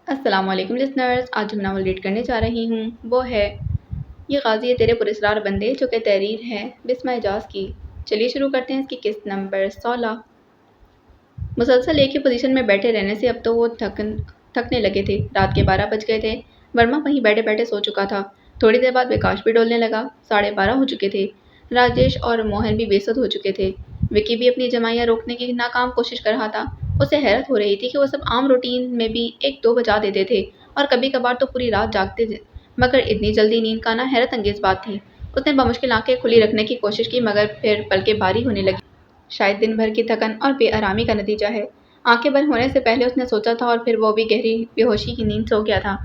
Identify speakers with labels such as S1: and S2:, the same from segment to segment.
S1: السلام علیکم لسنرز، آج جو ناول ریڈ کرنے جا رہی ہوں وہ ہے یہ غازی ہے تیرے پراسرار بندے، جو کہ تحریر ہے بسمہ اعجاز کی۔ چلیے شروع کرتے ہیں اس کی قسط نمبر 16۔ مسلسل ایک ہی پوزیشن میں بیٹھے رہنے سے اب تو وہ تھکنے لگے تھے۔ رات کے 12 بج گئے تھے۔ ورما وہیں بیٹھے بیٹھے سو چکا تھا۔ تھوڑی دیر بعد وکاش بھی ڈولنے لگا۔ 12:30 ہو چکے تھے۔ راجیش اور موہن بھی بے سود ہو چکے تھے۔ وکی بھی اپنی جمائیاں روکنے کی ناکام کوشش کر رہا تھا۔ اسے حیرت ہو رہی تھی کہ وہ سب عام روٹین میں بھی 1-2 بجا دیتے تھے اور کبھی کبھار تو پوری رات جاگتے تھے، مگر اتنی جلدی نیند کا آنا حیرت انگیز بات تھی۔ اس نے بمشکل آنکھیں کھلی رکھنے کی کوشش کی، مگر پھر پلکیں بھاری ہونے لگیں۔ شاید دن بھر کی تھکن اور بے آرامی کا نتیجہ ہے۔ آنکھیں بند ہونے سے پہلے اس نے سوچا تھا اور پھر وہ بھی گہری بے ہوشی کی نیند سو گیا تھا۔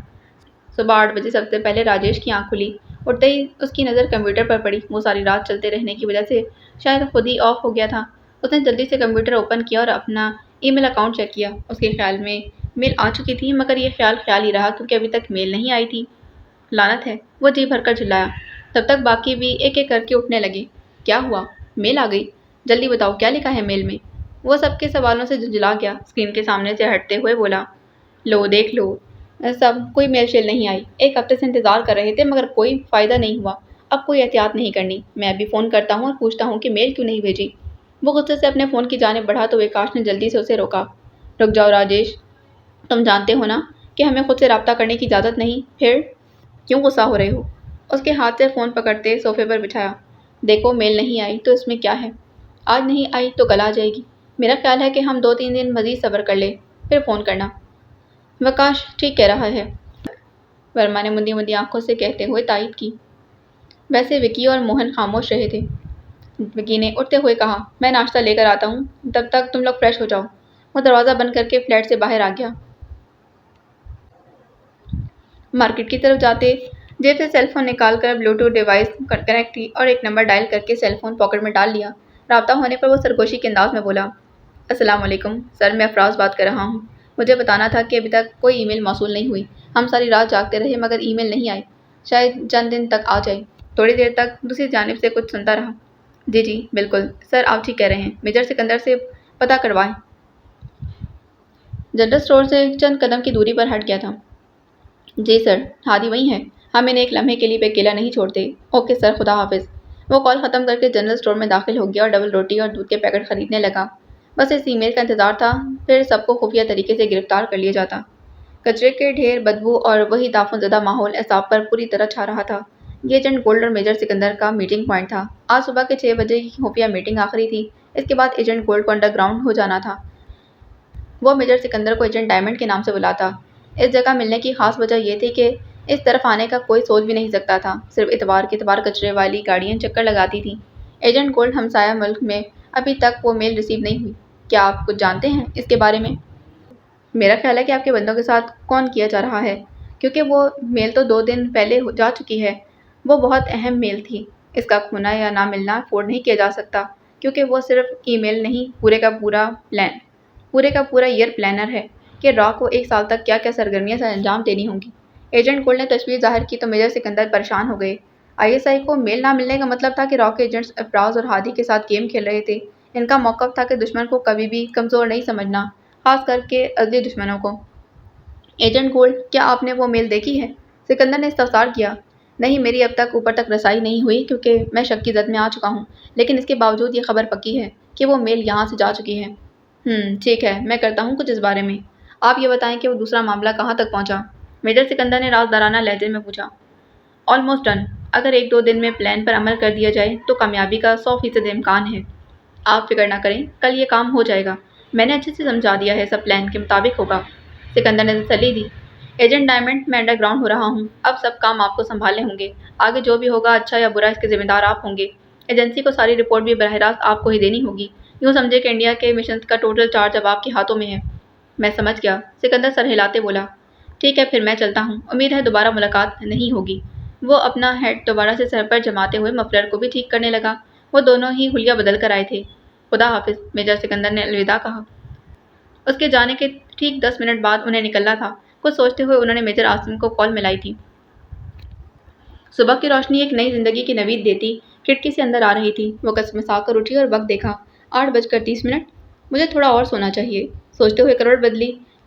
S1: صبح 8 بجے سب سے پہلے راجیش کی آنکھ کھلی۔ اٹھتے ہی اس کی نظر کمپیوٹر پر پڑی۔ وہ ساری رات چلتے رہنے کی وجہ سے شاید خود ہی آف ہو گیا تھا۔ اس نے جلدی سے کمپیوٹر اوپن کیا اور اپنا ای میل اکاؤنٹ چیک کیا۔ اس کے خیال میں میل آ چکی تھی، مگر یہ خیال ہی رہا کیونکہ ابھی تک میل نہیں آئی تھی۔ لعنت ہے! وہ جی بھر کر چلایا۔ تب تک باقی بھی ایک ایک کر کے اٹھنے لگے۔ کیا ہوا؟ میل آ گئی؟ جلدی بتاؤ کیا لکھا ہے میل میں؟ وہ سب کے سوالوں سے جھنجھلا گیا۔ اسکرین کے سامنے سے ہٹتے ہوئے بولا، لو دیکھ لو سب، کوئی میل شیل نہیں آئی۔ 1 ہفتے سے انتظار کر رہے تھے مگر کوئی فائدہ نہیں ہوا۔ اب کوئی احتیاط نہیں کرنی۔ میں ابھی فون کرتا ہوں اور پوچھتا ہوں کہ میل کیوں نہیں بھیجی۔ وہ غصے سے اپنے فون کی جانب بڑھا تو وکاش نے جلدی سے اسے روکا۔ رک جاؤ راجیش، تم جانتے ہو نا کہ ہمیں خود سے رابطہ کرنے کی اجازت نہیں، پھر کیوں غصہ ہو رہے ہو؟ اس کے ہاتھ سے فون پکڑتے صوفے پر بٹھایا۔ دیکھو میل نہیں آئی تو اس میں کیا ہے؟ آج نہیں آئی تو کل آ جائے گی۔ میرا خیال ہے کہ ہم 2-3 دن مزید صبر کر لیں، پھر فون کرنا۔ وکاش ٹھیک کہہ رہا ہے، ورما نے مندی مندی آنکھوں سے کہتے ہوئے تائید کی۔ ویسے وکی اور موہن خاموش رہے تھے۔ وکی نے اٹھتے ہوئے کہا، میں ناشتہ لے کر آتا ہوں، تب تک تم لوگ فریش ہو جاؤ۔ وہ دروازہ بند کر کے فلیٹ سے باہر آ گیا۔ مارکیٹ کی طرف جاتے جیب سے سیل فون نکال کر بلوٹوتھ ڈیوائس کنیکٹ کی اور ایک نمبر ڈائل کر کے سیل فون پاکٹ میں ڈال لیا۔ رابطہ ہونے پر وہ سرگوشی کے انداز میں بولا، السلام علیکم سر، میں افراز بات کر رہا ہوں۔ مجھے بتانا تھا کہ ابھی تک کوئی ای میل موصول نہیں ہوئی۔ ہم ساری رات جاگتے رہے مگر ای میل نہیں آئی۔ شاید چند دن تک آ جائے۔ تھوڑی دیر تک دوسری جانب سے کچھ سنتا رہا۔ جی بالکل سر، آپ ٹھیک کہہ رہے ہیں۔ میجر سکندر سے پتہ کروائیں۔ جنرل اسٹور سے چند قدم کی دوری پر ہٹ گیا تھا۔ جی سر، ہادی وہیں ہے، ہم انہیں ایک لمحے کے لیے بھی اکیلا نہیں چھوڑتے۔ اوکے سر، خدا حافظ۔ وہ کال ختم کر کے جنرل اسٹور میں داخل ہو گیا اور ڈبل روٹی اور دودھ کے پیکٹ خریدنے لگا۔ بس اس ای میل کا انتظار تھا، پھر سب کو خفیہ طریقے سے گرفتار کر لیا جاتا۔ کچرے کے ڈھیر، بدبو اور وہی تعفن زدہ ماحول اعصاب پر پوری طرح چھا رہا تھا۔ یہ ایجنٹ گولڈ اور میجر سکندر کا میٹنگ پوائنٹ تھا۔ آج صبح کے 6 بجے کی خفیہ میٹنگ آخری تھی۔ اس کے بعد ایجنٹ گولڈ کو انڈر گراؤنڈ ہو جانا تھا۔ وہ میجر سکندر کو ایجنٹ ڈائمنڈ کے نام سے بلاتا۔ اس جگہ ملنے کی خاص وجہ یہ تھی کہ اس طرف آنے کا کوئی سوچ بھی نہیں سکتا تھا۔ صرف اتوار کے اتوار کچرے والی گاڑیاں چکر لگاتی تھیں۔ ایجنٹ گولڈ ہمسایہ ملک میں ابھی تک وہ میل ریسیو نہیں ہوئی۔ کیا آپ کچھ جانتے ہیں اس کے بارے میں؟ میرا خیال ہے کہ آپ کے بندوں کے ساتھ کون کیا جا رہا ہے، کیونکہ وہ میل تو 2 دن پہلے جا چکی ہے۔ وہ بہت اہم میل تھی۔ اس کا کھونا یا نہ ملنا افورڈ نہیں کیا جا سکتا، کیونکہ وہ صرف ای میل نہیں، پورے کا پورا ایئر پلانر ہے کہ را کو 1 سال تک کیا کیا سرگرمیاں انجام دینی ہوں گی۔ ایجنٹ گولڈ نے تشویش ظاہر کی تو میجر سکندر پریشان ہو گئے۔ ISI کو میل نہ ملنے کا مطلب تھا کہ را کے ایجنٹس افراز اور ہادی کے ساتھ گیم کھیل رہے تھے۔ ان کا موقف تھا کہ دشمن کو کبھی بھی کمزور نہیں سمجھنا، خاص کر کے ازلی دشمنوں کو۔ ایجنٹ گولڈ، کیا آپ نے وہ میل دیکھی ہے؟ سکندر نے استفسار کیا۔ نہیں، میری اب تک اوپر تک رسائی نہیں ہوئی کیونکہ میں شک کی زد میں آ چکا ہوں، لیکن اس کے باوجود یہ خبر پکی ہے کہ وہ میل یہاں سے جا چکی ہے۔ ٹھیک ہے، میں کرتا ہوں کچھ اس بارے میں۔ آپ یہ بتائیں کہ وہ دوسرا معاملہ کہاں تک پہنچا؟ میجر سکندر نے رازدارانہ لہجے میں پوچھا۔ Almost done. اگر 1-2 دن میں پلان پر عمل کر دیا جائے تو کامیابی کا 100% امکان ہے۔ آپ فکر نہ کریں، کل یہ کام ہو جائے گا۔ میں نے اچھے سے سمجھا دیا ہے، سب پلان کے مطابق ہوگا۔ سکندر نے تسلی دی۔ ایجنٹ ڈائمنڈ، میں انڈر گراؤنڈ ہو رہا ہوں، اب سب کام آپ کو سنبھالنے ہوں گے۔ آگے جو بھی ہوگا اچھا یا برا، اس کے ذمہ دار آپ ہوں گے۔ ایجنسی کو ساری رپورٹ بھی براہ راست آپ کو ہی دینی ہوگی۔ یوں سمجھے کہ انڈیا کے مشنز کا ٹوٹل چارج اب آپ کے ہاتھوں میں ہے۔ میں سمجھ گیا، سکندر سر ہلاتے بولا۔ ٹھیک ہے، پھر میں چلتا ہوں، امید ہے دوبارہ ملاقات نہیں ہوگی۔ وہ اپنا ہیڈ دوبارہ سے سر پر جماتے ہوئے مفلر کو بھی ٹھیک کرنے لگا۔ وہ دونوں ہی حلیہ بدل کر آئے تھے۔ خدا حافظ، میجر سکندر نے الوداع کہا۔ اس کے جانے کے ٹھیک 10 منٹ بعد انہیں نکلنا تھا۔ کچھ سوچتے ہوئے انہوں نے میجر عاصم کو کال ملائی تھی۔ صبح کی روشنی ایک نئی زندگی کی نوید دیتی کھڑکی سے اندر آ رہی تھی۔ وہ کسمسا کر اٹھی اور وقت دیکھا، 8:30۔ مجھے تھوڑا اور سونا چاہیے۔ سوچتے ہوئے کروٹ بدلی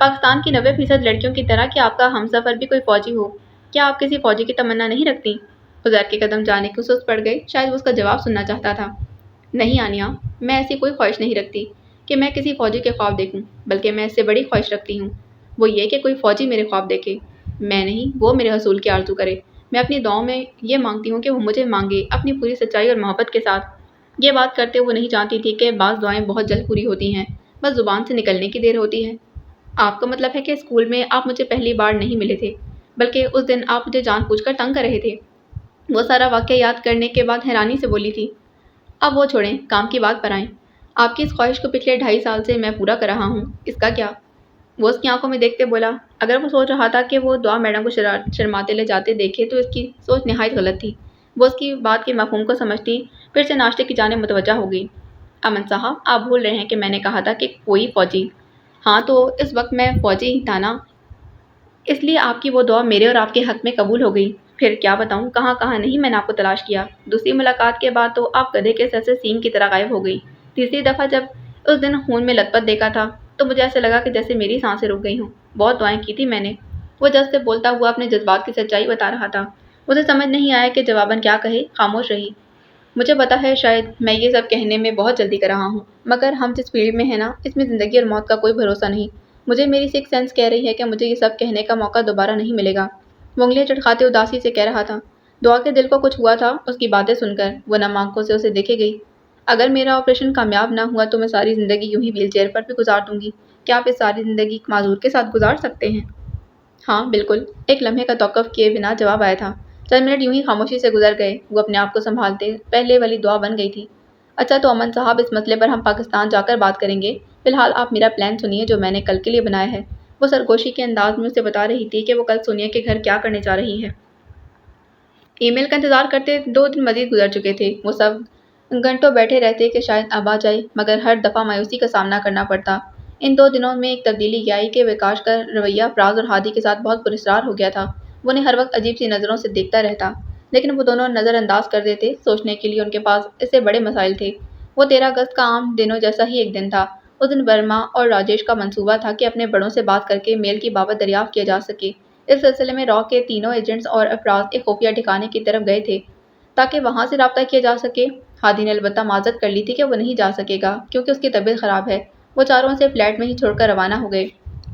S1: پاکستان کی 90% لڑکیوں کی طرح کہ آپ کا ہمسفر بھی کوئی فوجی ہو، کیا آپ کسی فوجی کی تمنا نہیں رکھتی؟ عزیر کے قدم جانے کو سست پڑ گئے، شاید وہ اس کا جواب سننا چاہتا تھا۔ نہیں آنیا، میں ایسی کوئی خواہش نہیں رکھتی کہ میں کسی فوجی کے خواب دیکھوں، بلکہ میں اس سے بڑی خواہش رکھتی ہوں، وہ یہ کہ کوئی فوجی میرے خواب دیکھے، میں نہیں، وہ میرے حصول کی آرزو کرے۔ میں اپنی دعاؤں میں یہ مانگتی ہوں کہ وہ مجھے مانگے اپنی پوری سچائی اور محبت کے ساتھ۔ یہ بات کرتے وہ نہیں جانتی تھی کہ بعض دعائیں بہت جلد پوری ہوتی ہیں، بس زبان سے نکلنے کی دیر ہوتی ہے۔ آپ کا مطلب ہے کہ اسکول میں آپ مجھے پہلی بار نہیں ملے تھے، بلکہ اس دن آپ مجھے جان بوجھ کر تنگ کر رہے تھے؟ وہ سارا واقعہ یاد کرنے کے بعد حیرانی سے بولی تھی۔ اب وہ چھوڑیں، کام کی بات پر آئیں۔ آپ کی اس خواہش کو پچھلے 2.5 سال سے میں پورا کر رہا ہوں، اس کا کیا؟ وہ اس کی آنکھوں میں دیکھتے بولا۔ اگر وہ سوچ رہا تھا کہ وہ دعا میڈم کو شرماتے لے جاتے دیکھے تو اس کی سوچ نہایت غلط تھی۔ وہ اس کی بات کے مفہوم کو سمجھتی پھر سے ناشتے کی جانب متوجہ ہو گئی۔ امن صاحب، آپ بھول رہے ہیں کہ میں نے کہا تھا کہ کوئی فوجی۔ ہاں تو اس وقت میں فوجی ہی تھا نا، اس لیے آپ کی وہ دعا میرے اور آپ کے حق میں قبول ہو گئی۔ پھر کیا بتاؤں، کہاں کہاں نہیں میں نے آپ کو تلاش کیا۔ دوسری ملاقات کے بعد تو آپ گدھے کے سر سے سینگ کی طرح غائب ہو گئی۔ تیسری دفعہ جب اس دن خون میں لت پت دیکھا تھا تو مجھے ایسے لگا کہ جیسے میری سانسیں رک گئی ہوں۔ بہت دعائیں کی تھی میں نے۔ وہ جلد سے بولتا ہوا اپنے جذبات کی سچائی بتا رہا تھا۔ اسے سمجھ نہیں آیا کہ جواباً کیا کہے، خاموش رہی۔ مجھے پتا ہے شاید میں یہ سب کہنے میں بہت جلدی کر رہا ہوں، مگر ہم جس فیلڈ میں ہیں نا، اس میں زندگی اور موت کا کوئی بھروسہ نہیں۔ مجھے میری سکس سینس کہہ رہی ہے کہ مجھے یہ سب کہنے کا موقع دوبارہ نہیں ملے گا۔ وہ انگلیاں چٹکھاتے اداسی سے کہہ رہا تھا۔ دعا کے دل کو کچھ ہوا تھا اس کی باتیں سن کر۔ وہ نم آنکھوں سے اسے دیکھے گئی۔ اگر میرا آپریشن کامیاب نہ ہوا تو میں ساری زندگی یوں ہی ویل چیئر پر بھی گزار دوں گی۔ کیا آپ اس ساری زندگی ایک معذور کے ساتھ گزار سکتے ہیں؟ ہاں بالکل، ایک لمحے کا توقف کیے بنا جواب آیا تھا۔ چند منٹ یوں ہی خاموشی سے گزر گئے۔ وہ اپنے آپ کو سنبھالتے پہلے والی دعا بن گئی تھی۔ اچھا تو امن صاحب، اس مسئلے پر ہم پاکستان جا کر بات کریں گے، فی الحال آپ میرا پلان سنیے جو میں نے کل کے لیے بنایا ہے۔ وہ سرگوشی کے انداز میں اسے بتا رہی تھی کہ وہ کل سونیا کے گھر کیا کرنے جا رہی ہے۔ ای میل کا انتظار کرتے 2 دن مزید گزر چکے تھے۔ وہ سب گھنٹوں بیٹھے رہتے کہ شاید اب آ جائے، مگر ہر دفعہ مایوسی کا سامنا کرنا پڑتا۔ ان 2 دنوں میں ایک تبدیلی یہ آئی کہ وکاش کا رویہ فراز اور ہادی کے ساتھ بہت پراسرار ہو گیا تھا۔ وہ انہیں ہر وقت عجیب سی نظروں سے دیکھتا رہتا، لیکن وہ دونوں نظر انداز کر دیتے۔ سوچنے کے لیے ان کے پاس اس سے بڑے مسائل تھے۔ وہ 13 اگست کا عام دنوں جیسا ہی ایک دن تھا۔ اس دن ورما اور راجیش کا منصوبہ تھا کہ اپنے بڑوں سے بات کر کے میل کی بابت دریافت کیا جا سکے۔ اس سلسلے میں را کے تینوں ایجنٹس اور افراد ایک خفیہ ٹھکانے کی طرف گئے تھے تاکہ وہاں سے رابطہ کیا جا سکے۔ ہادی نے البتہ معذرت کر لی تھی کہ وہ نہیں جا سکے گا کیونکہ اس کی طبیعت خراب ہے۔ وہ چاروں سے فلیٹ میں ہی چھوڑ کر روانہ ہو گئے۔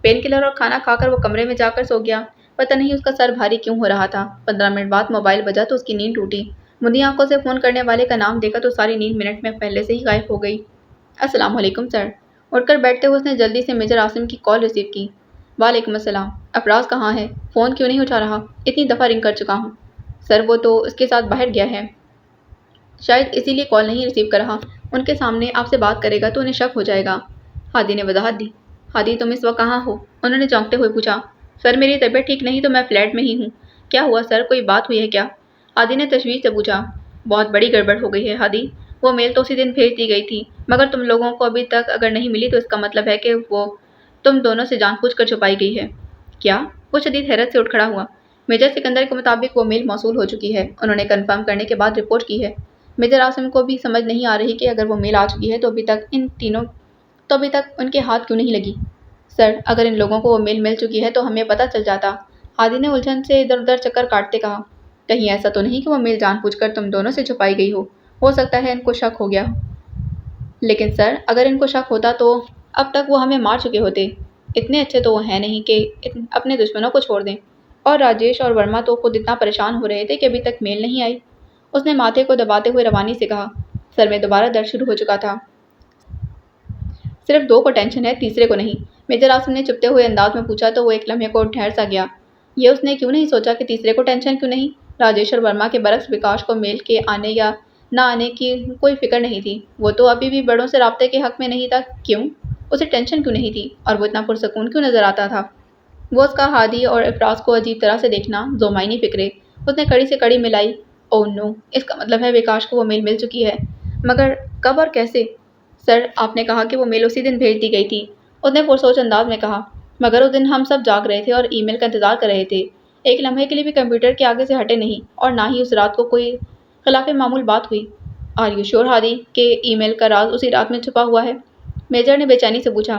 S1: پین کلر اور کھانا کھا کر وہ کمرے میں جا کر سو گیا۔ پتہ نہیں اس کا سر بھاری کیوں ہو رہا تھا۔ 15 منٹ بعد موبائل بجا تو اس کی نیند ٹوٹی۔ مندی آنکھوں سے فون کرنے والے کا نام دیکھا تو ساری نیند منٹ میں پہلے سے ہی غائب ہو گئی۔ السلام علیکم سر۔ اٹھ کر بیٹھتے ہوئے اس نے جلدی سے میجر عاصم کی کال ریسیو کی۔ وعلیکم السلام۔ افراز کہاں ہے؟ فون کیوں نہیں اٹھا رہا؟ اتنی دفعہ رنگ کر چکا ہوں۔ سر وہ تو اس کے ساتھ باہر گیا ہے، شاید اسی لیے کال نہیں ریسیو کر رہا۔ ان کے سامنے آپ سے بات کرے گا تو انہیں شک ہو جائے گا۔ ہادی نے وضاحت دی۔ ہادی تم اس وقت کہاں ہو؟ انہوں نے چونکتے ہوئے پوچھا۔ سر میری طبیعت ٹھیک نہیں تو میں فلیٹ میں ہی ہوں۔ کیا ہوا سر، کوئی بات ہوئی ہے کیا؟ ہادی نے تشویش سے پوچھا۔ بہت بڑی گڑبڑ ہو گئی ہے ہادی۔ وہ میل تو اسی دن بھیج دی گئی تھی، مگر تم لوگوں کو ابھی تک اگر نہیں ملی تو اس کا مطلب ہے کہ وہ تم دونوں سے جان بوجھ کر چھپائی گئی ہے۔ کیا؟ وہ شدید حیرت سے اٹھ کھڑا ہوا۔ میجر سکندر کے مطابق وہ میل موصول ہو چکی ہے، انہوں نے کنفرم کرنے کے بعد رپورٹ کی ہے۔ میجر عاصم کو بھی سمجھ نہیں آ رہی کہ اگر وہ میل آ چکی ہے تو ابھی تک ان کے ہاتھ کیوں نہیں لگی۔ سر اگر ان لوگوں کو وہ میل مل چکی ہے تو ہمیں پتہ چل جاتا۔ ہادی نے الجھن سے ادھر ادھر چکر کاٹتے کہا۔ کہیں ایسا تو نہیں کہ وہ میل جان بوجھ کر تم دونوں سے چھپائی گئی ہو سکتا ہے ان کو شک ہو گیا ہو۔ لیکن سر اگر ان کو شک ہوتا تو اب تک وہ ہمیں مار چکے ہوتے۔ اتنے اچھے تو وہ ہیں نہیں کہ اپنے دشمنوں کو چھوڑ دیں۔ اور راجیش اور ورما تو خود اتنا پریشان ہو رہے تھے کہ ابھی تک میل نہیں آئی۔ اس نے ماتھے کو دباتے ہوئے روانی سے کہا۔ سر میں دوبارہ درد شروع ہو چکا تھا۔ صرف 2 کو ٹینشن ہے، تیسرے کو نہیں۔ میجر عاصم نے چپتے ہوئے انداز میں پوچھا تو وہ ایک لمحے کو ٹھہر سا گیا۔ یہ اس نے کیوں نہیں سوچا کہ تیسرے کو ٹینشن کیوں نہیں؟ راجیش اور ورما کے برعکس وکاش کو میل کے آنے یا نہ آنے کی کوئی فکر نہیں تھی۔ وہ تو ابھی بھی بڑوں سے رابطے کے حق میں نہیں تھا۔ کیوں؟ اسے ٹینشن کیوں نہیں تھی؟ اور وہ اتنا پرسکون کیوں نظر آتا تھا؟ وہ اس کا ہادی اور افراز کو عجیب طرح سے دیکھنا ذو معنی فکرے۔ اس نے کڑی سے کڑی ملائی۔ اوہ نو، اس کا مطلب ہے وکاش کو وہ میل مل چکی ہے، مگر کب اور کیسے؟ سر آپ نے کہا کہ وہ میل اسی دن بھیج دی گئی تھی، اس نے پرسوچ انداز میں کہا، مگر اس دن ہم سب جاگ رہے تھے اور ای میل کا انتظار کر رہے تھے۔ ایک لمحے کے لیے بھی کمپیوٹر کے آگے سے ہٹے نہیں، اور نہ ہی اس رات کو کوئی خلاف معمول بات ہوئی۔ آر یو شیور ہادی کہ ای میل کا راز اسی رات میں چھپا ہوا ہے؟ میجر نے بے چینی سے پوچھا۔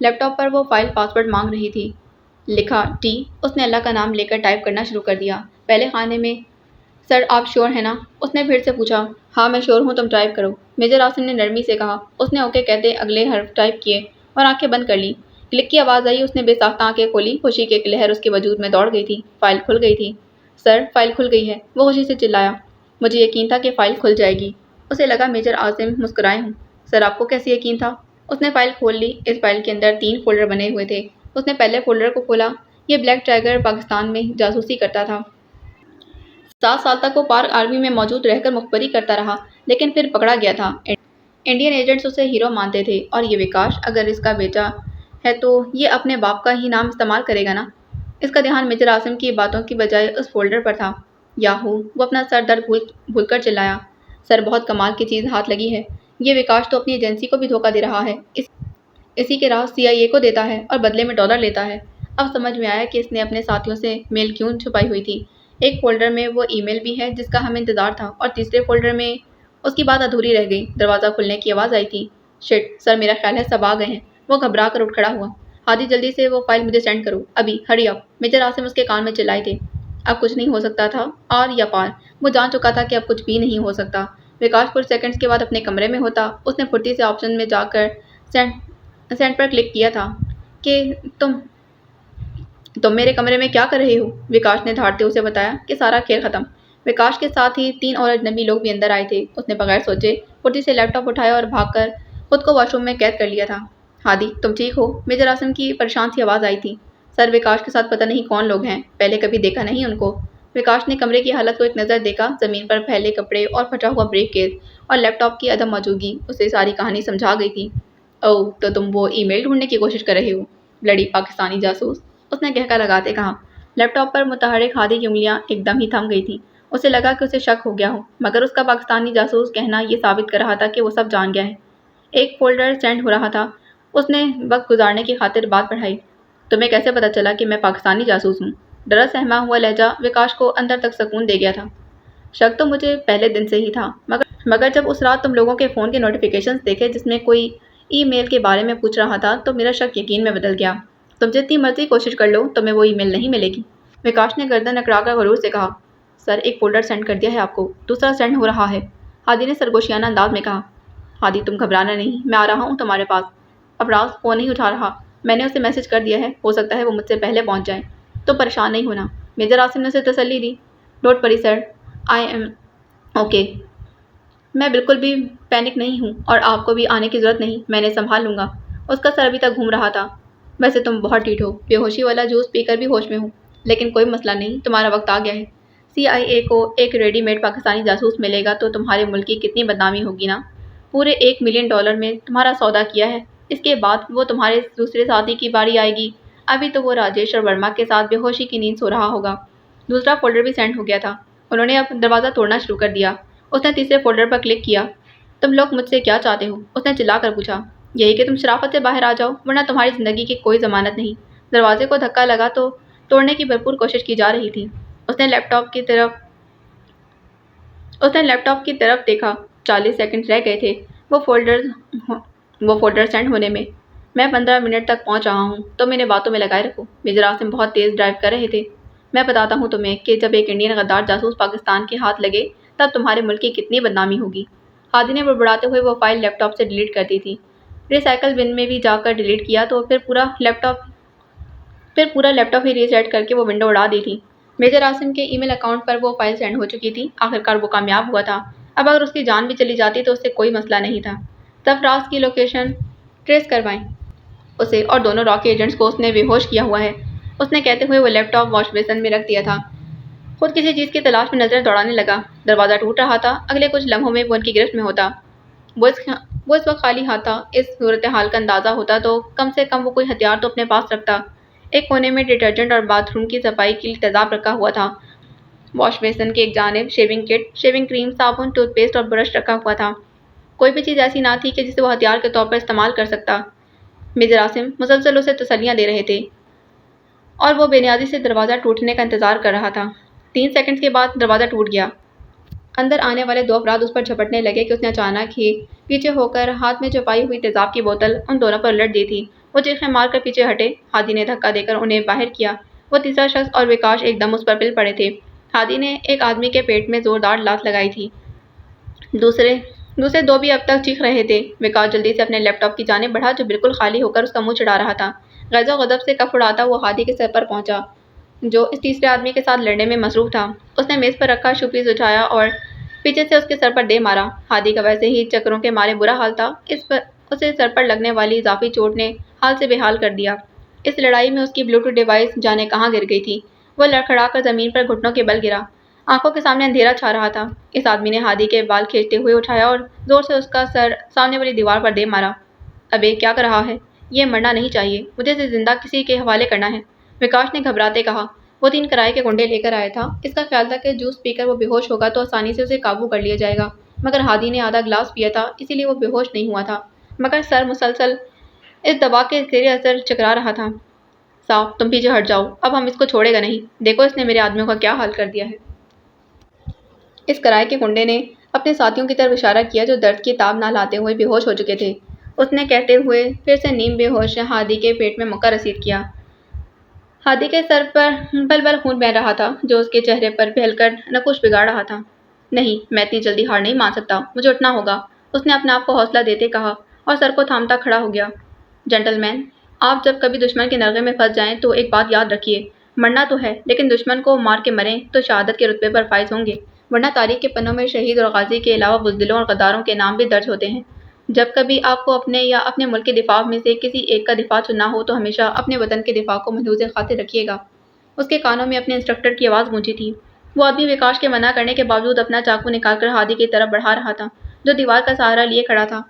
S1: لیپ ٹاپ پر وہ فائل پاسورڈ مانگ رہی تھی۔ لکھا ٹی۔ اس نے اللہ کا نام لے کر ٹائپ کرنا شروع کر دیا۔ پہلے خانے میں سر آپ شور ہیں نا؟ اس نے پھر سے پوچھا۔ ہاں میں شور ہوں، تم ٹائپ کرو، میجر عاصم نے نرمی سے کہا۔ اس نے اوکے کہتے اگلے حرف ٹائپ کیے اور آنکھیں بند کر لی۔ کلک کی آواز آئی، اس نے بے ساختہ آنکھیں کھولی۔ خوشی کی ایک لہر اس کے وجود میں دوڑ گئی تھی۔ فائل کھل گئی تھی۔ سر فائل کھل گئی ہے، وہ خوشی سے چلایا۔ مجھے یقین تھا کہ فائل کھل جائے گی۔ اسے لگا میجر عاصم مسکرائے ہوں۔ سر آپ کو کیسے یقین تھا؟ اس نے فائل کھول لی۔ اس فائل کے اندر 3 فولڈر بنے ہوئے تھے۔ اس نے پہلے فولڈر کو کھولا۔ یہ بلیک ٹائیگر پاکستان میں جاسوسی کرتا تھا۔ 7 سال تک وہ پاک آرمی میں موجود رہ کر مخبری کرتا رہا، لیکن پھر پکڑا گیا تھا۔ انڈین ایجنٹس اسے ہیرو مانتے تھے، اور یہ وکاش اگر اس کا بیٹا ہے تو یہ اپنے باپ کا ہی نام استعمال کرے گا نا؟ اس کا دھیان میجر عاصم کی باتوں کی بجائے اس فولڈر پر تھا۔ یاہو! وہ اپنا سر درد بھول کر چلایا۔ سر بہت کمال کی چیز ہاتھ لگی ہے۔ یہ وکاش تو اپنی ایجنسی کو بھی دھوکہ دے رہا ہے۔ اسی کے راز CIA کو دیتا ہے اور بدلے میں ڈالر لیتا ہے۔ اب سمجھ میں آیا کہ اس نے اپنے ساتھیوں سے میل کیوں چھپائی ہوئی تھی۔ ایک فولڈر میں وہ ای میل بھی ہے جس کا ہمیں انتظار تھا، اور تیسرے فولڈر میں اس کی بات ادھوری رہ گئی۔ دروازہ کھلنے کی آواز آئی تھی۔ شٹ! سر میرا خیال ہے سب آ گئے ہیں۔ وہ گھبرا کر اٹھ کھڑا ہوا۔ ہادی جلدی سے وہ فائل مجھے سینڈ کرو، ابھی، ہری اپ! میجر عاصم اس کے کان میں چلائے تھے۔ اب کچھ نہیں ہو سکتا تھا، آر یا پار۔ وہ جان چکا تھا کہ اب کچھ بھی نہیں ہو سکتا۔ وکاش کچھ سیکنڈز کے بعد اپنے کمرے میں ہوتا۔ اس نے پھرتی سے آپشن میں جا کر سینڈ پر کلک کیا تھا کہ تم میرے کمرے میں کیا کر رہے ہو؟ وکاش نے دھاڑتے اسے بتایا کہ سارا کھیل ختم۔ وکاش کے ساتھ ہی 3 اور اجنبی لوگ بھی اندر آئے تھے۔ اس نے بغیر سوچے پھرتی سے لیپ ٹاپ اٹھایا اور بھاگ کر خود کو واش روم میں قید کر لیا تھا۔ ہادی تم ٹھیک ہو؟ میجر عاصم کی پریشان سی آواز آئی تھی۔ سر وکاش کے ساتھ پتہ نہیں کون لوگ ہیں، پہلے کبھی دیکھا نہیں ان کو۔ وکاش نے کمرے کی حالت کو ایک نظر دیکھا۔ زمین پر پھیلے کپڑے اور پھٹا ہوا بریف کیس اور لیپ ٹاپ کی عدم موجودگی اسے ساری کہانی سمجھا گئی تھی۔ اوہ تو تم وہ ای میل ڈھونڈنے کی کوشش کر رہے ہو؟ بلڈی پاکستانی جاسوس! اس نے کہکا لگاتے کہا۔ لیپ ٹاپ پر متحرک ہادی کی انگلیاں ایک دم ہی تھم گئی تھیں۔ اسے لگا کہ اسے شک ہو گیا ہو، مگر اس کا پاکستانی جاسوس کہنا یہ ثابت کر رہا تھا کہ وہ سب جان گیا ہے۔ ایک فولڈر سینڈ ہو رہا تھا۔ اس نے وقت گزارنے کی خاطر بات بڑھائی۔ تمہیں کیسے پتہ چلا کہ میں پاکستانی جاسوس ہوں؟ ڈرا سہما ہوا لہجہ وکاش کو اندر تک سکون دے گیا تھا۔ شک تو مجھے پہلے دن سے ہی تھا، مگر جب اس رات تم لوگوں کے فون کے نوٹیفیکیشنز دیکھے جس میں کوئی ای میل کے بارے میں پوچھ رہا تھا تو میرا شک یقین میں بدل گیا۔ تم جتنی مرضی کوشش کر لو تمہیں وہ ای میل نہیں ملے گی۔ وکاش نے گردن اکڑا کر غرور سے کہا۔ سر ایک فولڈر سینڈ کر دیا ہے آپ کو، دوسرا سینڈ ہو رہا ہے، ہادی نے سرگوشیانہ انداز میں کہا۔ ہادی تم گھبرانا نہیں، میں آ رہا ہوں تمہارے پاس۔ ابراز فون نہیں اٹھا رہا۔ میں نے اسے میسج کر دیا ہے، ہو سکتا ہے وہ مجھ سے پہلے پہنچ جائیں۔ تو پریشان نہیں ہونا، میجر عاصم نے اسے تسلی دی۔ Don't worry sir, I am okay. میں بالکل بھی پینک نہیں ہوں اور آپ کو بھی آنے کی ضرورت نہیں، میں نے سنبھال لوں گا۔ اس کا سر ابھی تک گھوم رہا تھا۔ ویسے تم بہت ڈھیٹ ہو، بے ہوشی والا جوس پی کر بھی ہوش میں ہوں، لیکن کوئی مسئلہ نہیں، تمہارا وقت آ گیا ہے۔ CIA کو ایک ریڈی میڈ پاکستانی جاسوس ملے گا تو تمہارے ملک کی کتنی بدنامی ہوگی نا۔ پورے $1 ملین میں تمہارا سودا کیا ہے، اس کے بعد وہ تمہارے دوسرے ساتھی کی باری آئے گی۔ ابھی تو وہ راجیشور ورما کے ساتھ بے ہوشی کی نیند سو رہا ہوگا۔ دوسرا فولڈر بھی سینڈ ہو گیا تھا۔ انہوں نے اب دروازہ توڑنا شروع کر دیا۔ اس نے تیسرے فولڈر پر کلک کیا۔ تم لوگ مجھ سے کیا چاہتے ہو؟ اس نے چلا کر پوچھا۔ یہی کہ تم شرافت سے باہر آ جاؤ، ورنہ تمہاری زندگی کی کوئی ضمانت نہیں۔ دروازے کو دھکا لگا تو توڑنے کی بھرپور کوشش کی جا رہی تھی۔ اس نے لیپ ٹاپ کی طرف دیکھا۔ 40 سیکنڈ رہ گئے تھے وہ فولڈر سینڈ ہونے میں۔ میں 15 منٹ تک پہنچ رہا ہوں، تم انہیں باتوں میں لگائے رکھو۔ میجر عاصم بہت تیز ڈرائیو کر رہے تھے۔ میں بتاتا ہوں تمہیں کہ جب ایک انڈین غدار جاسوس پاکستان کے ہاتھ لگے تب تمہارے ملک کی کتنی بدنامی ہوگی۔ ہادی نے بڑبڑاتے ہوئے وہ فائل لیپ ٹاپ سے ڈیلیٹ کر دی تھی۔ ریسائیکل بن میں بھی جا کر ڈیلیٹ کیا تو پھر پورا لیپ ٹاپ ہی ریسیٹ کر کے وہ ونڈو اڑا دی تھی۔ میجر عاصم کے ای میل اکاؤنٹ پر وہ فائل سینڈ ہو چکی تھی۔ آخرکار وہ کامیاب ہوا تھا۔ اب اگر اس کی جان بھی چلی جاتی تو اس سے کوئی مسئلہ نہیں تھا۔ سرفراز کی لوکیشن ٹریس کروائیں اسے، اور دونوں راکی ایجنٹس کو اس نے بے ہوش کیا ہوا ہے، اس نے کہتے ہوئے وہ لیپ ٹاپ واش بیسن میں رکھ دیا تھا۔ خود کسی چیز کی تلاش میں نظریں دوڑانے لگا۔ دروازہ ٹوٹ رہا تھا، اگلے کچھ لمحوں میں وہ ان کی گرفت میں ہوتا۔ وہ اس وقت خالی ہاتھ تھا۔ اس صورتحال کا اندازہ ہوتا تو کم سے کم وہ کوئی ہتھیار تو اپنے پاس رکھتا۔ ایک کونے میں ڈٹرجنٹ اور باتھ روم کی صفائی کے لیے تیزاب رکھا ہوا تھا۔ واش بیسن کی ایک جانب شیونگ کٹ، شیونگ کریم، صابن، ٹوتھ پیسٹ اور برش رکھا ہوا تھا۔ کوئی بھی چیز ایسی نہ تھی کہ جسے وہ ہتھیار کے طور پر استعمال کر سکتا۔ میجر عاصم مسلسل اسے تسلیاں دے رہے تھے اور وہ بے نیازی سے دروازہ ٹوٹنے کا انتظار کر رہا تھا۔ 3 سیکنڈ کے بعد دروازہ ٹوٹ گیا۔ اندر آنے والے 2 افراد اس پر جھپٹنے لگے کہ اس نے اچانک ہی پیچھے ہو کر ہاتھ میں چھپائی ہوئی تیزاب کی بوتل ان دونوں پر الٹ دی تھی۔ وہ چیخیں مار کر پیچھے ہٹے۔ ہادی نے دھکا دے کر انہیں باہر کیا۔ وہ تیسرا شخص اور وکاش ایک دم اس پر پل پڑے تھے۔ ہادی نے ایک آدمی کے پیٹ میں زوردار لات لگائی تھی۔ دوسرے دو بھی اب تک چیخ رہے تھے۔ وکاس جلدی سے اپنے لیپ ٹاپ کی جانب بڑھا جو بالکل خالی ہو کر اس کا منہ چڑھا رہا تھا۔ غیظ و غضب سے کف اڑاتا وہ ہادی کے سر پر پہنچا جو اس تیسرے آدمی کے ساتھ لڑنے میں مصروف تھا۔ اس نے میز پر رکھا شو پیس اٹھایا اور پیچھے سے اس کے سر پر دے مارا۔ ہادی کا ویسے ہی چکروں کے مارے برا حال تھا، اسے سر پر لگنے والی اضافی چوٹ نے حال سے بے حال کر دیا۔ اس لڑائی میں اس کی بلوٹوتھ ڈیوائس جانے کہاں گر گئی تھی۔ وہ لڑکھڑا کر زمین پر گھٹنوں کے بل گرا۔ آنکھوں کے سامنے اندھیرا چھا رہا تھا۔ اس آدمی نے ہادی کے بال کھینچتے ہوئے اٹھایا اور زور سے اس کا سر سامنے والی دیوار پر دے مارا۔ ابے کیا کر رہا ہے؟ یہ مرنا نہیں چاہیے، مجھے اسے زندہ کسی کے حوالے کرنا ہے، وکاش نے گھبراتے کہا۔ وہ 3 کرائے کے گنڈے لے کر آیا تھا۔ اس کا خیال تھا کہ جوس پی کر وہ بے ہوش ہوگا تو آسانی سے اسے قابو کر لیا جائے گا، مگر ہادی نے آدھا گلاس پیا تھا اسی لیے وہ بے ہوش نہیں ہوا تھا، مگر سر مسلسل اس دوا کے زیر اثر چکرا رہا تھا۔ صاحب تم پیچھے ہٹ جاؤ، اب ہم اس کو چھوڑے گا نہیں، دیکھو اس نے میرے آدمیوں کا کیا حال کر دیا ہے۔ اس کرائے کے گنڈے نے اپنے ساتھیوں کی طرف اشارہ کیا جو درد کی تاب نہ لاتے ہوئے بے ہوش ہو چکے تھے۔ اس نے کہتے ہوئے پھر سے نیم بے ہوش ہادی کے پیٹ میں مکہ رسید کیا۔ ہادی کے سر پر بل بل خون بہہ رہا تھا جو اس کے چہرے پر پھیل کر نقوش بگاڑ رہا تھا۔ نہیں، میں اتنی جلدی ہار نہیں مان سکتا، مجھے اٹھنا ہوگا، اس نے اپنے آپ کو حوصلہ دیتے کہا اور سر کو تھامتا کھڑا ہو گیا۔ جنٹل مین، آپ جب کبھی دشمن کے نرغے میں پھنس جائیں تو ایک بات یاد رکھیے، مرنا تو ہے لیکن دشمن کو مار کے مریں تو شہادت کے رتبے پر فائز ہوں گے، ورنہ تاریخ کے پنوں میں شہید اور غازی کے علاوہ بزدلوں اور غداروں کے نام بھی درج ہوتے ہیں۔ جب کبھی آپ کو اپنے یا اپنے ملک کے دفاع میں سے کسی ایک کا دفاع چننا ہو تو ہمیشہ اپنے وطن کے دفاع کو محفوظ خاطر رکھیے گا۔ اس کے کانوں میں اپنے انسٹرکٹر کی آواز گونجی تھی۔ وہ آدمی وکاش کے منع کرنے کے باوجود اپنا چاقو نکال کر ہادی کی طرف بڑھا رہا تھا جو دیوار کا سہارا لیے کھڑا تھا۔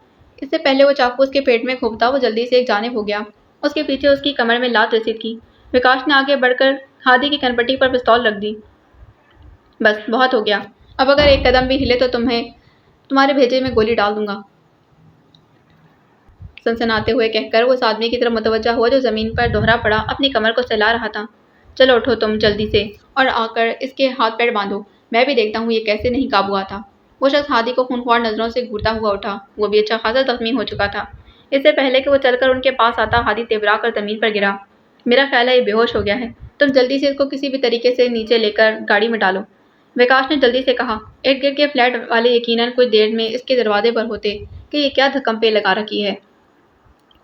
S1: اس سے پہلے وہ چاقو اس کے پیٹ میں گھومتا وہ جلدی سے ایک جانب ہو گیا۔ اس کے پیچھے اس کی کمر میں لات رسید کی۔ وکاش نے آگے بڑھ کر ہادی کی کنپٹی پر پستول رکھ دی۔ بس بہت ہو گیا، اب اگر ایک قدم بھی ہلے تو تمہارے بھیجے میں گولی ڈال دوں گا، سنسناتے ہوئے کہہ کر وہ اس آدمی کی طرف متوجہ ہوا جو زمین پر دوہرا پڑا اپنی کمر کو سہلا رہا تھا۔ چلو اٹھو تم جلدی سے اور آ کر اس کے ہاتھ پیر باندھو، میں بھی دیکھتا ہوں یہ کیسے نہیں قابو آتا۔ وہ شخص ہادی کو خونخوار نظروں سے گھورتا ہوا اٹھا۔ وہ بھی اچھا خاصا زخمی ہو چکا تھا۔ اس سے پہلے کہ وہ چل کر ان کے پاس آتا ہادی تیورا کر زمین پر گرا۔ میرا خیال ہے یہ بے ہوش ہو گیا ہے، تم جلدی سے اس کو کسی بھی طریقے سے نیچے لے کر گاڑی میں ڈالو، وکاش نے جلدی سے کہا۔ ارد گرد کے فلیٹ والے یقیناً کچھ دیر میں اس کے دروازے پر ہوتے کہ یہ کیا دھکمپے لگا رکھی ہے،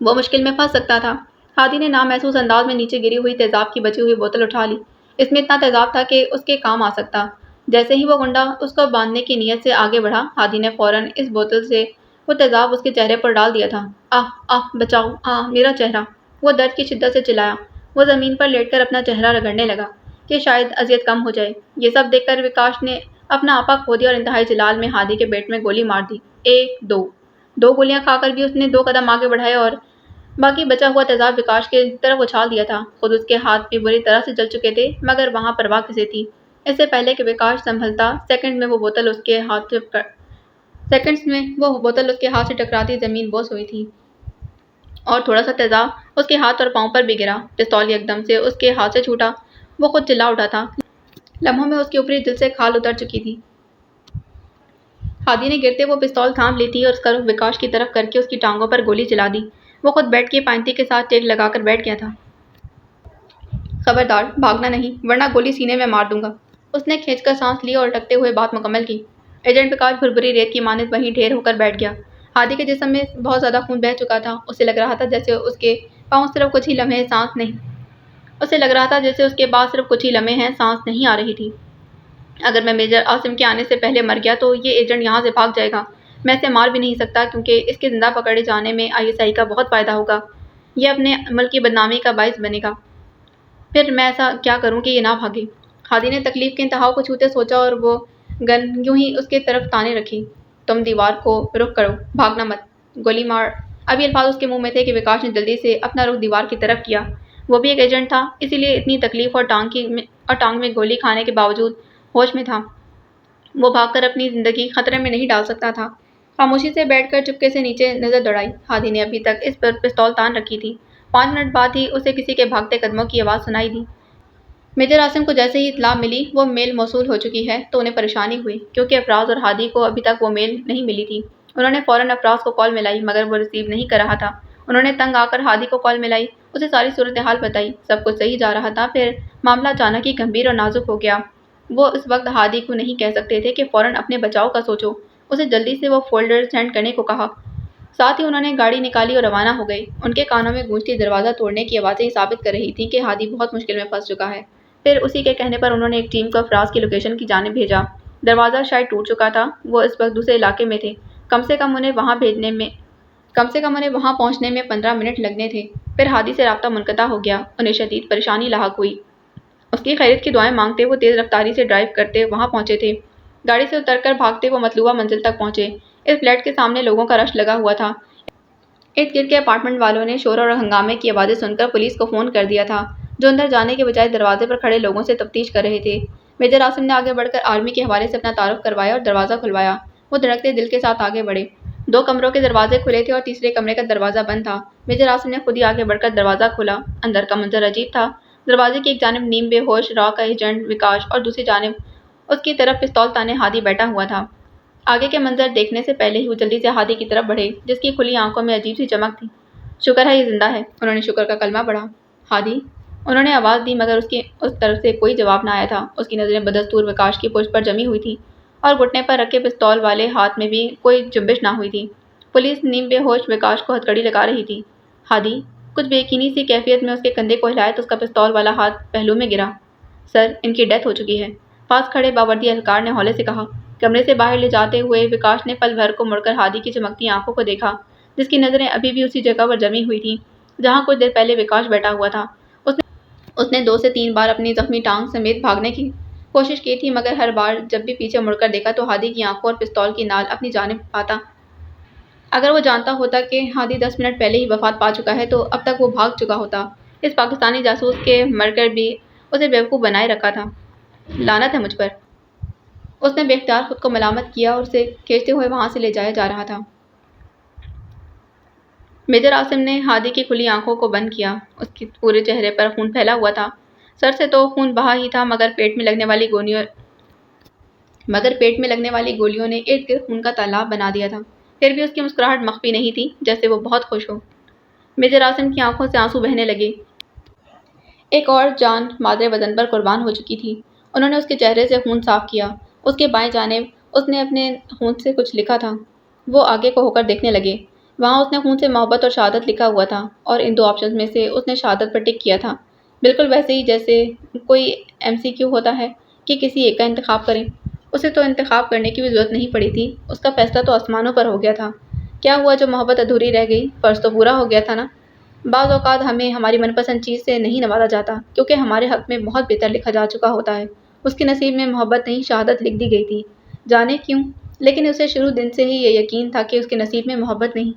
S1: وہ مشکل میں پھنس سکتا تھا۔ ہادی نے نامحسوس انداز میں نیچے گری ہوئی تیزاب کی بچی ہوئی بوتل اٹھا لی۔ اس میں اتنا تیزاب تھا کہ اس کے کام آ سکتا۔ جیسے ہی وہ گنڈا اس کو باندھنے کی نیت سے آگے بڑھا، ہادی نے فوراً اس بوتل سے وہ تیزاب اس کے چہرے پر ڈال دیا تھا۔ آہ آہ بچاؤ، آہ میرا چہرہ، وہ درد کی شدت سے چلایا۔ وہ زمین پر لیٹ کر اپنا چہرہ رگڑنے لگا کہ شاید اذیت کم ہو جائے۔ یہ سب دیکھ کر وکاش نے اپنا آپا کھو دیا اور انتہائی جلال میں ہادی کے پیٹ میں گولی مار دی۔ ایک دو گولیاں کھا کر بھی اس نے 2 قدم آگے بڑھائے اور باقی بچا ہوا تیزاب وکاش کی طرف اچھال دیا تھا۔ خود اس کے ہاتھ بھی بری طرح سے جل چکے تھے مگر وہاں پرواہ کسے تھی۔ اس سے پہلے کہ وکاش سنبھلتا، سیکنڈز میں وہ بوتل اس کے ہاتھ سے ٹکراتی زمین بوس ہوئی تھی اور تھوڑا سا تیزاب اس کے ہاتھ اور پاؤں پر بھی گرا۔ پستول یکدم سے اس کے ہاتھ سے چھوٹا، وہ خود چلا اٹھا تھا۔ لمحوں میں اس کے اوپری دل سے کھال اتر چکی تھی۔ ہادی نے گرتے وہ پستول تھام لی تھی اور اس کا رخ وکاش کی طرف کر کے اس کی ٹانگوں پر گولی چلا دی۔ وہ خود بیٹ کی پائنتی کے ساتھ ٹیک لگا کر بیٹھ گیا تھا۔ خبردار بھاگنا نہیں ورنہ گولی سینے میں مار دوں گا، اس نے کھینچ کر سانس لی اور لٹکتے ہوئے بات مکمل کی۔ ایجنٹ وکاش بھربھری ریت کی مانند وہیں ڈھیر ہو کر بیٹھ گیا۔ ہادی کے جسم میں بہت زیادہ خون بہہ چکا تھا۔ اسے لگ رہا تھا جیسے اس کے پاس صرف کچھ ہی لمحے ہیں سانس نہیں آ رہی تھی۔ اگر میں میجر عاصم کے آنے سے پہلے مر گیا تو یہ ایجنٹ یہاں سے بھاگ جائے گا۔ میں اسے مار بھی نہیں سکتا کیونکہ اس کے زندہ پکڑے جانے میں ISI کا بہت فائدہ ہوگا، یہ اپنے ملک کی بدنامی کا باعث بنے گا۔ پھر میں ایسا کیا کروں کہ یہ نہ بھاگے؟ ہادی نے تکلیف کے انتہا کو چھوتے سوچا اور وہ گن یوں ہی اس کی طرف تانے رکھی۔ تم دیوار کو رخ کرو، بھاگنا مت، گولی مار۔ اب یہ الفاظ اس کے منہ میں تھے کہ وکاش نے جلدی سے اپنا رخ دیوار کی طرف کیا۔ وہ بھی ایک ایجنٹ تھا، اسی لیے اتنی تکلیف اور ٹانگ میں گولی کھانے کے باوجود ہوش میں تھا۔ وہ بھاگ کر اپنی زندگی خطرے میں نہیں ڈال سکتا تھا۔ خاموشی سے بیٹھ کر چپکے سے نیچے نظر دوڑائی۔ ہادی نے ابھی تک اس پر پستول تان رکھی تھی۔ 5 منٹ بعد ہی اسے کسی کے بھاگتے قدموں کی آواز سنائی دی۔ میجر عاصم کو جیسے ہی اطلاع ملی وہ میل موصول ہو چکی ہے تو انہیں پریشانی ہوئی کیونکہ افراز اور ہادی کو ابھی تک وہ میل نہیں ملی تھی۔ انہوں نے فوراً افراز کو کال ملائی مگر وہ ریسیو نہیں کر رہا تھا۔ انہوں نے تنگ آ کر ہادی کو کال ملائی، اسے ساری صورتحال بتائی۔ سب کچھ صحیح جا رہا تھا، پھر معاملہ اچانک ہی گمبھیر اور نازک ہو گیا۔ وہ اس وقت ہادی کو نہیں کہہ سکتے تھے کہ فوراً اپنے بچاؤ کا سوچو۔ اسے جلدی سے وہ فولڈر سینڈ کرنے کو کہا۔ ساتھ ہی انہوں نے گاڑی نکالی اور روانہ ہو گئے۔ ان کے کانوں میں گونجتی دروازہ توڑنے کی آوازیں یہ ثابت کر رہی تھیں کہ ہادی بہت مشکل میں پھنس چکا ہے۔ پھر اسی کے کہنے پر انہوں نے ایک ٹیم کو افراز کی لوکیشن کی جانب بھیجا۔ دروازہ شاید ٹوٹ چکا تھا، وہ اس وقت دوسرے علاقے میں تھے۔ کم سے کم انہیں وہاں پہنچنے میں 15 منٹ لگنے تھے۔ پھر ہادی سے رابطہ منقطع ہو گیا۔ انہیں شدید پریشانی لاحق ہوئی۔ اس کی خیریت کی دعائیں مانگتے وہ تیز رفتاری سے ڈرائیو کرتے وہاں پہنچے تھے۔ گاڑی سے اتر کر بھاگتے وہ مطلوبہ منزل تک پہنچے۔ اس فلیٹ کے سامنے لوگوں کا رش لگا ہوا تھا۔ ارد گرد کے اپارٹمنٹ والوں نے شور اور ہنگامے کی آوازیں سن کر پولیس کو فون کر دیا تھا، جو اندر جانے کے بجائے دروازے پر کھڑے لوگوں سے تفتیش کر رہے تھے۔ میجر عاصم نے آگے بڑھ کر آرمی کے حوالے سے اپنا تعارف کروایا اور دروازہ کھلوایا۔ وہ دھڑکتے دل کے ساتھ آگے بڑھے۔ 2 کمروں کے دروازے کھلے تھے اور تیسرے کمرے کا دروازہ بند تھا۔ میجر عاصم نے خود ہی آگے بڑھ کر دروازہ کھولا۔ اندر کا منظر عجیب تھا۔ دروازے کی ایک جانب نیم بے ہوش را کا ایجنٹ وکاش اور دوسری جانب اس کی طرف پستول تانے ہادی بیٹھا ہوا تھا۔ آگے کے منظر دیکھنے سے پہلے ہی وہ جلدی سے ہادی کی طرف بڑھے، جس کی کھلی آنکھوں میں عجیب سی چمک تھی۔ شکر ہے یہ زندہ ہے، انہوں نے شکر کا کلمہ پڑھا۔ ہادی، انہوں نے آواز دی مگر اس کی اس طرف سے کوئی جواب نہ آیا تھا۔ اس کی نظریں بدستور وکاش کی پشت پر جمی ہوئی تھیں اور گھٹنے پر رکھے پستول والے ہاتھ میں بھی کوئی جنبش نہ ہوئی تھی۔ پولیس نیم بے ہوش وکاش کو ہتھکڑی لگا رہی تھی۔ ہادی، کچھ بے یقینی سی کیفیت میں اس کے کندھے کو ہلایا تو اس کا پستول والا ہاتھ پہلو میں گرا۔ سر، ان کی ڈیتھ ہو چکی ہے، پاس کھڑے باوردی اہلکار نے ہولے سے کہا۔ کمرے سے باہر لے جاتے ہوئے وکاش نے پل بھر کو مڑ کر ہادی کی چمکتی آنکھوں کو دیکھا، جس کی نظریں ابھی بھی اسی جگہ پر جمی ہوئی تھیں جہاں کچھ دیر پہلے وکاش بیٹھا ہوا تھا۔ اس نے 2 سے 3 بار اپنی زخمی ٹانگ سمیت بھاگنے کی کوشش کی تھی، مگر ہر بار جب بھی پیچھے مڑ کر دیکھا تو ہادی کی آنکھوں اور پستول کی نال اپنی جانب آتا۔ اگر وہ جانتا ہوتا کہ ہادی 10 منٹ پہلے ہی وفات پا چکا ہے تو اب تک وہ بھاگ چکا ہوتا۔ اس پاکستانی جاسوس کے مر کر بھی اسے بیوقوف بنائے رکھا تھا۔ لعنت ہے مجھ پر، اس نے بے اختیار خود کو ملامت کیا اور اسے کھینچتے ہوئے وہاں سے لے جایا جا رہا تھا۔ میجر عاصم نے ہادی کی کھلی آنکھوں کو بند کیا۔ اس کے پورے چہرے پر خون پھیلا ہوا تھا۔ سر سے تو خون بہا ہی تھا مگر پیٹ میں لگنے والی گولیوں نے ارد گرد خون کا تالاب بنا دیا تھا۔ پھر بھی اس کی مسکراہٹ مخفی نہیں تھی، جیسے وہ بہت خوش ہو۔ میجر عاصم کی آنکھوں سے آنسو بہنے لگے۔ ایک اور جان مادر وطن پر قربان ہو چکی تھی۔ انہوں نے اس کے چہرے سے خون صاف کیا۔ اس کے بائیں جانب اس نے اپنے خون سے کچھ لکھا تھا۔ وہ آگے کو ہو کر دیکھنے لگے۔ وہاں اس نے خون سے محبت اور شہادت لکھا ہوا تھا اور ان 2 آپشنز میں سے اس نے شہادت پر ٹک کیا تھا، بالکل ویسے ہی جیسے کوئی MCQ ہوتا ہے کہ کسی ایک کا انتخاب کریں۔ اسے تو انتخاب کرنے کی بھی ضرورت نہیں پڑی تھی، اس کا فیصلہ تو آسمانوں پر ہو گیا تھا۔ کیا ہوا جو محبت ادھوری رہ گئی؟ فرض تو پورا ہو گیا تھا نا۔ بعض اوقات ہمیں ہماری من پسند چیز سے نہیں نوازا جاتا کیونکہ ہمارے حق میں بہت بہتر لکھا جا چکا ہوتا ہے۔ اس کے نصیب میں محبت نہیں شہادت لکھ دی گئی تھی، جانے کیوں، لیکن اسے شروع دن سے ہی یہ یقین تھا کہ اس کے نصیب میں محبت نہیں،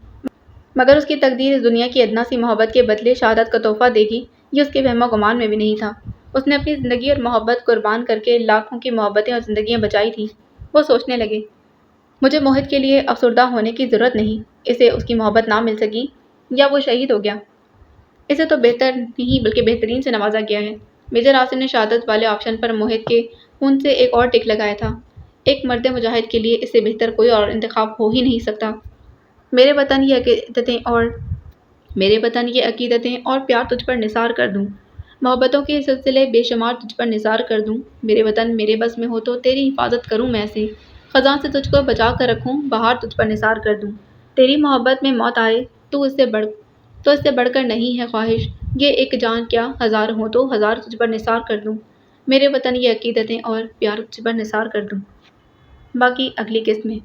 S1: مگر اس کی تقدیر اس دنیا کی ادنا سی محبت کے بدلے شہادت کا تحفہ دے گی، یہ اس کے وہم و گمان میں بھی نہیں تھا۔ اس نے اپنی زندگی اور محبت قربان کر کے لاکھوں کی محبتیں اور زندگیاں بچائی تھیں۔ وہ سوچنے لگے، مجھے موہت کے لیے افسردہ ہونے کی ضرورت نہیں، اسے اس کی محبت نہ مل سکی یا وہ شہید ہو گیا، اسے تو بہتر نہیں بلکہ بہترین سے نوازا گیا ہے۔ میجر عاصم نے شہادت والے آپشن پر موہت کے خون سے ایک اور ٹک لگایا تھا۔ ایک مرد مجاہد کے لیے اس سے بہتر کوئی اور انتخاب ہو ہی نہیں سکتا۔ میرے وطن یہ عقیدتیں اور پیار تجھ پر نثار کر دوں، محبتوں کے سلسلے بے شمار تجھ پر نثار کر دوں۔ میرے وطن میرے بس میں ہو تو تیری حفاظت کروں میں سے، خزاں سے تجھ کو بچا کر رکھوں، بہار تجھ پر نثار کر دوں۔ تیری محبت میں موت آئے تو اس سے بڑھ کر نہیں ہے خواہش، یہ ایک جان کیا 1000 ہوں تو 1000 تجھ پر نثار کر دوں۔ میرے وطن یہ عقیدتیں اور پیار تجھ پر نثار کر دوں۔ باقی اگلی قسط میں۔